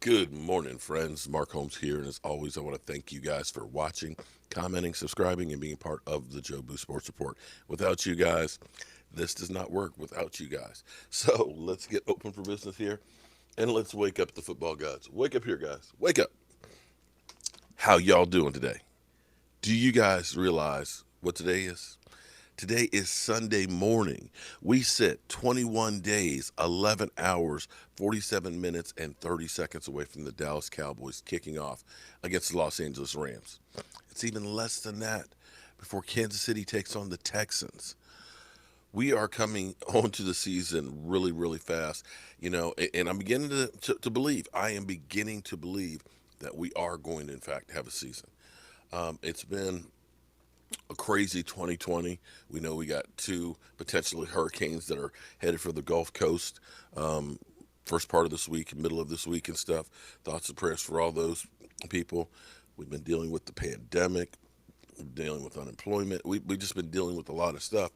Good morning, friends. Mark Holmes here, and as always, I want to thank you guys for watching, commenting, subscribing, and being part of the Joe Boo Sports Report. Without you guys, this does not work without you guys. So let's get open for business here, and let's wake up the football gods. Wake up here, guys. Wake up. How y'all doing today? Do you guys realize what today is? Today is Sunday morning. We sit 21 days, 11 hours, 47 minutes, and 30 seconds away from the Dallas Cowboys kicking off against the Los Angeles Rams. It's even less than that before Kansas City takes on the Texans. We are coming onto the season really, really fast, and I'm beginning to believe, I am beginning to believe that we are going to, in fact, have a season. It's been a crazy 2020. We know we got two potentially hurricanes that are headed for the Gulf Coast. First part of this week, middle of this week, and stuff. Thoughts and prayers for all those people. We've been dealing with the pandemic, dealing with unemployment. We've just been dealing with a lot of stuff.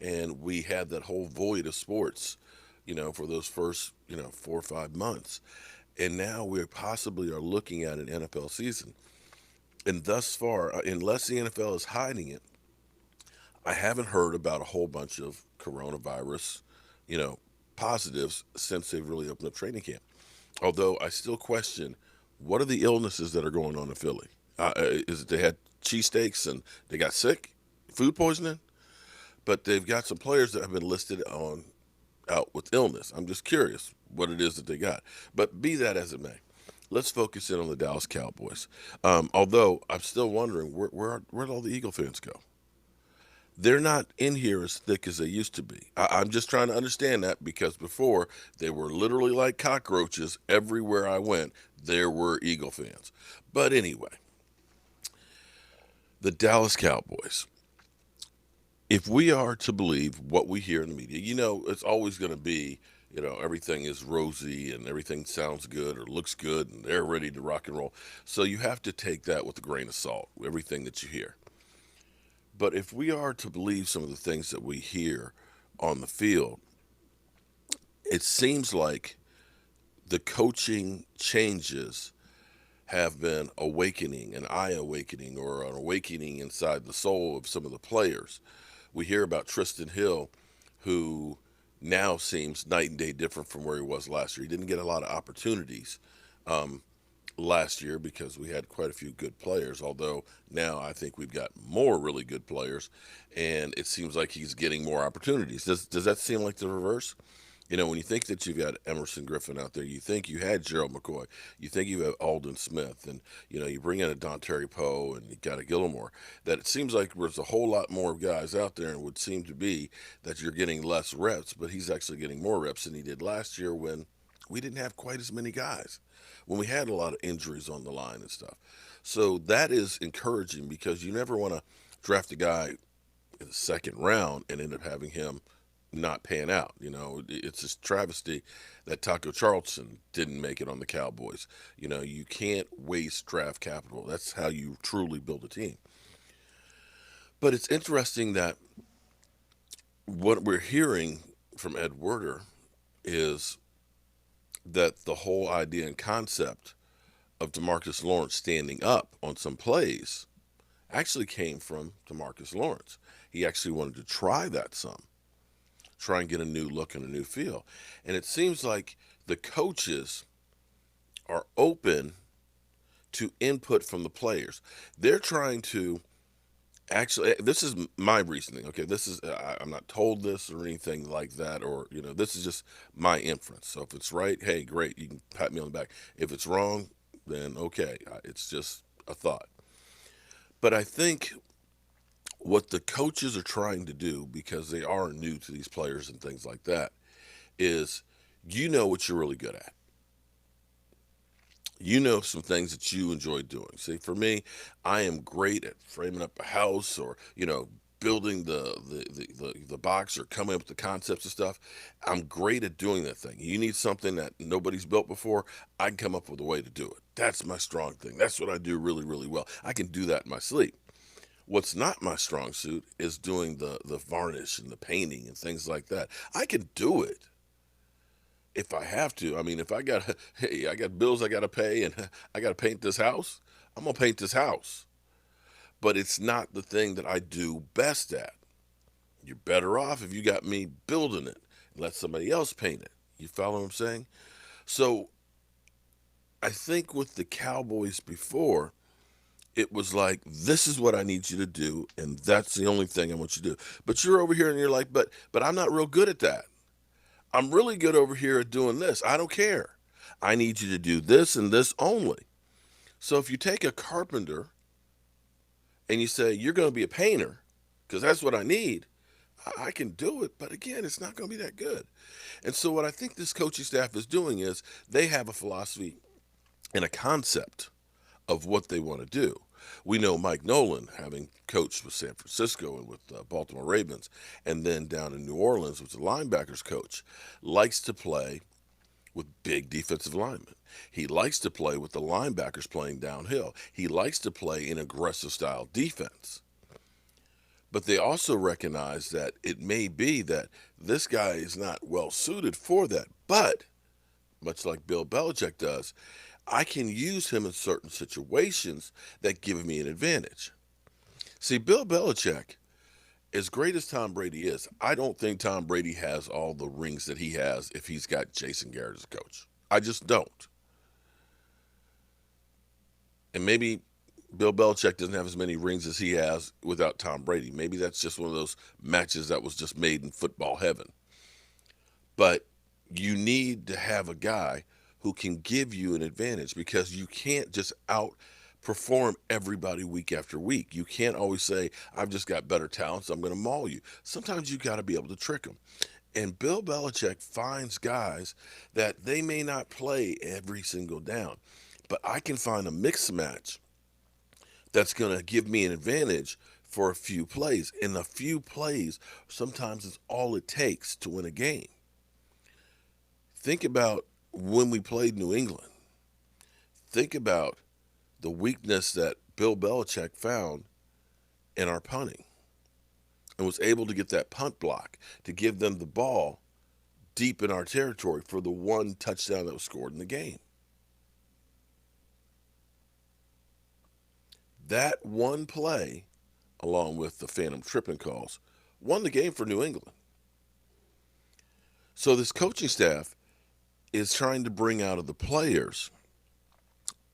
And we had that whole void of sports, for those first, 4 or 5 months. And now we possibly are looking at an NFL season. And thus far, unless the NFL is hiding it, I haven't heard about a whole bunch of coronavirus, you know, positives since they've really opened up training camp. Although I still question what are the illnesses that are going on in Philly? Is it they had cheesesteaks and they got sick, food poisoning? But they've got some players that have been listed on out with illness. I'm just curious what it is that they got. But be that as it may, let's focus in on the Dallas Cowboys. Although I'm still wondering where'd all the Eagle fans go? They're not in here as thick as they used to be. I'm just trying to understand that because before they were literally like cockroaches. Everywhere I went, there were Eagle fans. But anyway, the Dallas Cowboys. If we are to believe what we hear in the media, it's always going to be, everything is rosy and everything sounds good or looks good and they're ready to rock and roll. So you have to take that with a grain of salt, everything that you hear. But if we are to believe some of the things that we hear on the field, it seems like the coaching changes have been awakening, an eye awakening, or an awakening inside the soul of some of the players. We hear about Tristan Hill, who now seems night and day different from where he was last year. He didn't get a lot of opportunities last year because we had quite a few good players, although now I think we've got more really good players, and it seems like he's getting more opportunities. Does that seem like the reverse? When you think that you've got Emerson Griffin out there, you think you had Gerald McCoy, you think you have Alden Smith, and you bring in a Don Terry Poe and you got a Gilmore. That it seems like there's a whole lot more guys out there, and it would seem to be that you're getting less reps, but he's actually getting more reps than he did last year when we didn't have quite as many guys, when we had a lot of injuries on the line and stuff. So that is encouraging because you never want to draft a guy in the second round and end up having him not pan out. It's just travesty that Taco Charlton didn't make it on the Cowboys. You can't waste draft capital. That's how you truly build a team. But it's interesting that what we're hearing from Ed Werder is that the whole idea and concept of DeMarcus Lawrence standing up on some plays actually came from DeMarcus Lawrence. He actually wanted to try that some, try and get a new look and a new feel. And it seems like the coaches are open to input from the players. They're trying to actually, this is my reasoning. Okay, I'm not told this or anything like that, or this is just my inference. So if it's right, hey, great, you can pat me on the back. If it's wrong, then okay, it's just a thought. But I think what the coaches are trying to do, because they are new to these players and things like that, is what you're really good at. Some things that you enjoy doing. See, for me, I am great at framing up a house, or building the box, or coming up with the concepts and stuff. I'm great at doing that thing. You need something that nobody's built before, I can come up with a way to do it. That's my strong thing. That's what I do really, really well. I can do that in my sleep. What's not my strong suit is doing the varnish and the painting and things like that. I can do it, if I have to. I mean, if I got hey, I got bills I got to pay and I got to paint this house, I'm gonna paint this house. But it's not the thing that I do best at. You're better off if you got me building it and let somebody else paint it. You follow what I'm saying? So I think with the Cowboys before, it was like, this is what I need you to do, and that's the only thing I want you to do. But you're over here and you're like, but I'm not real good at that. I'm really good over here at doing this. I don't care. I need you to do this and this only. So if you take a carpenter and you say, you're going to be a painter, because that's what I need, I can do it. But again, it's not going to be that good. And so what I think this coaching staff is doing is they have a philosophy and a concept of what they want to do. We know Mike Nolan, having coached with San Francisco and with Baltimore Ravens, and then down in New Orleans was the linebackers coach, likes to play with big defensive linemen. He likes to play with the linebackers playing downhill. He likes to play in aggressive style defense. But they also recognize that it may be that this guy is not well suited for that. But, much like Bill Belichick does, I can use him in certain situations that give me an advantage. See, Bill Belichick, as great as Tom Brady is, I don't think Tom Brady has all the rings that he has if he's got Jason Garrett as a coach. I just don't. And maybe Bill Belichick doesn't have as many rings as he has without Tom Brady. Maybe that's just one of those matches that was just made in football heaven. But you need to have a guy who can give you an advantage because you can't just outperform everybody week after week. You can't always say, I've just got better talent, so I'm going to maul you. Sometimes you got to be able to trick them. And Bill Belichick finds guys that they may not play every single down, but I can find a mix match that's going to give me an advantage for a few plays. And a few plays sometimes is all it takes to win a game. Think about when we played New England. Think about the weakness that Bill Belichick found in our punting and was able to get that punt block to give them the ball deep in our territory for the one touchdown that was scored in the game. That one play, along with the phantom tripping calls, won the game for New England. So this coaching staff is trying to bring out of the players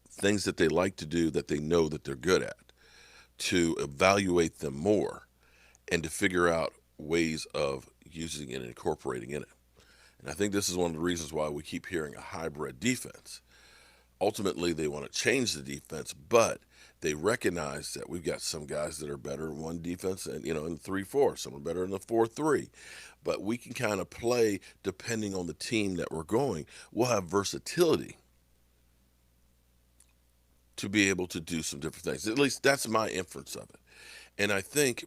things that they like to do that they know that they're good at, to evaluate them more and to figure out ways of using it and incorporating in it. And I think this is one of the reasons why we keep hearing a hybrid defense. Ultimately, they want to change the defense, but they recognize that we've got some guys that are better in one defense and, in 3-4, some are better in the 4-3. But we can kind of play depending on the team that we're going. We'll have versatility to be able to do some different things. At least that's my inference of it. And I think,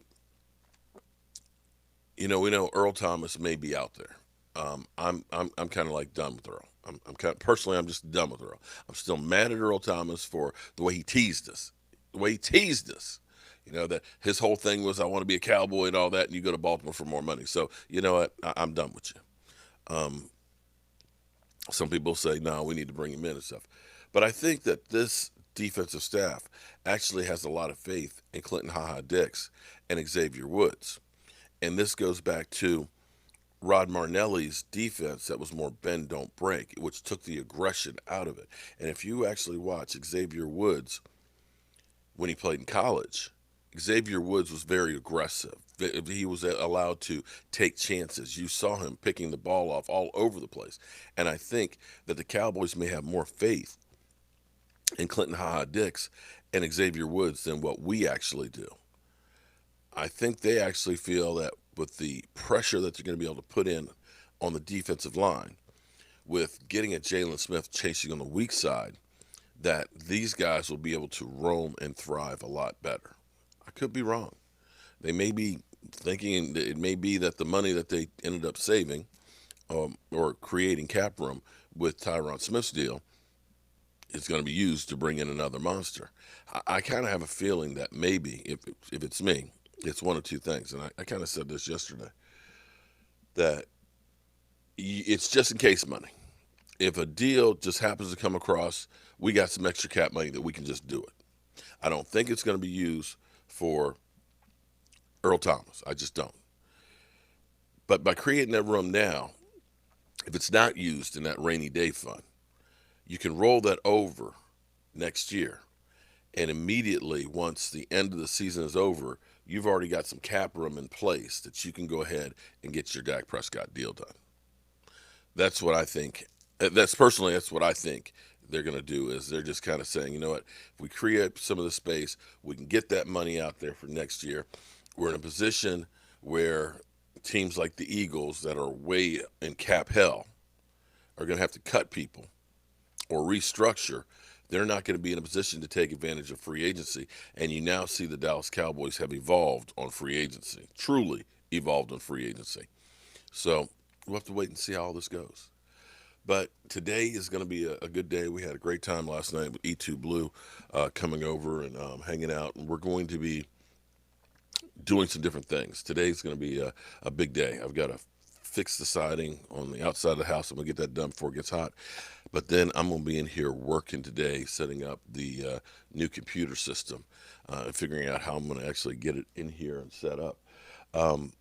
we know Earl Thomas may be out there. I'm kind of like done with Earl. I'm kind of, personally, I'm just done with Earl. I'm still mad at Earl Thomas for the way he teased us. The way he teased us. That his whole thing was, I want to be a Cowboy and all that, and you go to Baltimore for more money. So, you know what? I'm done with you. Some people say, no, we need to bring him in and stuff. But I think that this defensive staff actually has a lot of faith in Clinton Ha-Ha-Dix and Xavier Woods. And this goes back to Rod Marnelli's defense that was more bend, don't break, which took the aggression out of it. And if you actually watch Xavier Woods when he played in college, Xavier Woods was very aggressive. He was allowed to take chances. You saw him picking the ball off all over the place. And I think that the Cowboys may have more faith in Clinton Ha-Ha-Dix and Xavier Woods than what we actually do. I think they actually feel that with the pressure that they're going to be able to put in on the defensive line, with getting at Jalen Smith chasing on the weak side, that these guys will be able to roam and thrive a lot better. I could be wrong. They may be thinking that it may be that the money that they ended up saving or creating cap room with Tyron Smith's deal is going to be used to bring in another monster. I kind of have a feeling that maybe, if it's me, it's one of two things. And I kind of said this yesterday, that it's just in case money. if a deal just happens to come across, we got some extra cap money that we can just do it. I don't think it's going to be used for Earl Thomas. I just don't. But by creating that room now, if it's not used in that rainy day fund, you can roll that over next year. And immediately, once the end of the season is over, you've already got some cap room in place that you can go ahead and get your Dak Prescott deal done. That's what I think. That's what I think they're going to do. Is they're just kind of saying, you know what, if we create some of the space, we can get that money out there for next year. We're in a position where teams like the Eagles that are way in cap hell are going to have to cut people or restructure. They're not going to be in a position to take advantage of free agency. And you now see the Dallas Cowboys have evolved on free agency, truly evolved on free agency. So we'll have to wait and see how all this goes. But today is going to be a good day. We had a great time last night with E2 Blue coming over and hanging out. And we're going to be doing some different things. Today's going to be a big day. I've got to fix the siding on the outside of the house. I'm going to get that done before it gets hot. But then I'm going to be in here working today, setting up the new computer system and figuring out how I'm going to actually get it in here and set up. Um,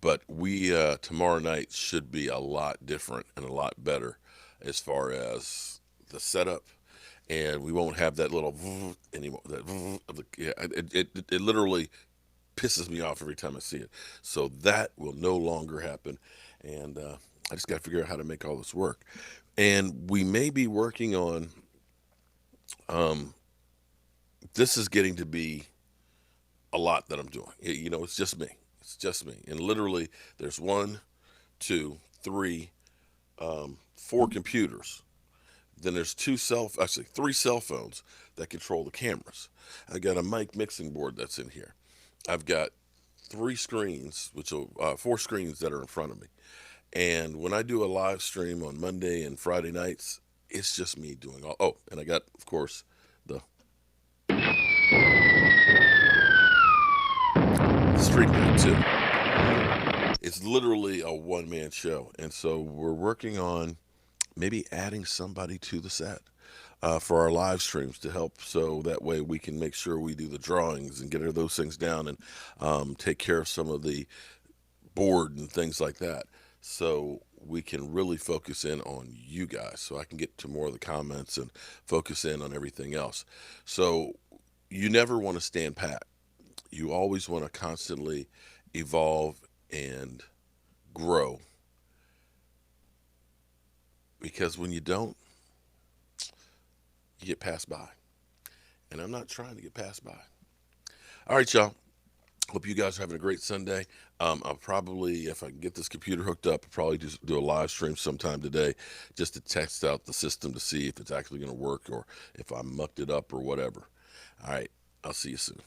but we tomorrow night should be a lot different and a lot better as far as the setup, and we won't have that little anymore. That of the, yeah, it literally pisses me off every time I see it. So that will no longer happen, and I just got to figure out how to make all this work. And we may be working on. Um, this is getting to be a lot that I'm doing. You know, it's just me. It's just me. And literally, there's one, two, three, four computers. Then there's actually three cell phones that control the cameras. I got a mic mixing board that's in here. I've got three screens, four screens that are in front of me. And when I do a live stream on Monday and Friday nights, it's just me doing all. Oh, and I got, of course, the stream guide too. It's literally a one-man show, and so we're working on maybe adding somebody to the set for our live streams to help, so that way we can make sure we do the drawings and get those things down and take care of some of the board and things like that, so we can really focus in on you guys, so I can get to more of the comments and focus in on everything else. So you never want to stand pat. You always want to constantly evolve and grow, because when you don't, you get passed by. And I'm not trying to get passed by. All right, y'all. Hope you guys are having a great Sunday. I'll probably, if I can get this computer hooked up, I'll probably just do a live stream sometime today just to test out the system to see if it's actually going to work or if I mucked it up or whatever. All right. I'll see you soon.